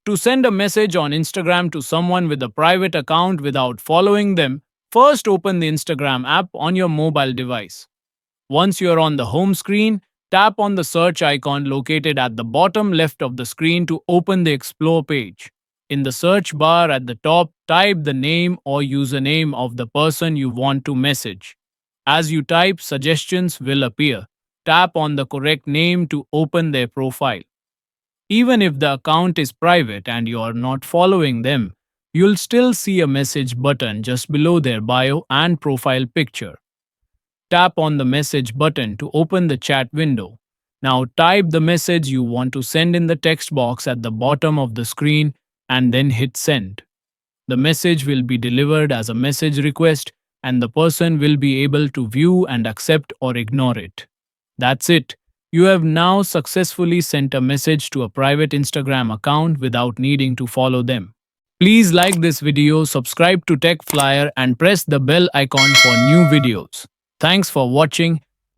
To send a message on Instagram to someone with a private account without following them, first open the Instagram app on your mobile device. Once you're on the home screen, tap on the search icon located at the bottom left of the screen to open the Explore page. In the search bar at the top, type the name or username of the person you want to message. As you type, suggestions will appear. Tap on the correct name to open their profile. Even if the account is private and you are not following them, you'll still see a message button just below their bio and profile picture. Tap on the message button to open the chat window. Now type the message you want to send in the text box at the bottom of the screen and then hit send. The message will be delivered as a message request and the person will be able to view and accept or ignore it. That's it. You have now successfully sent a message to a private Instagram account without needing to follow them. Please like this video, subscribe to Tech Flyer and press the bell icon for new videos. Thanks for watching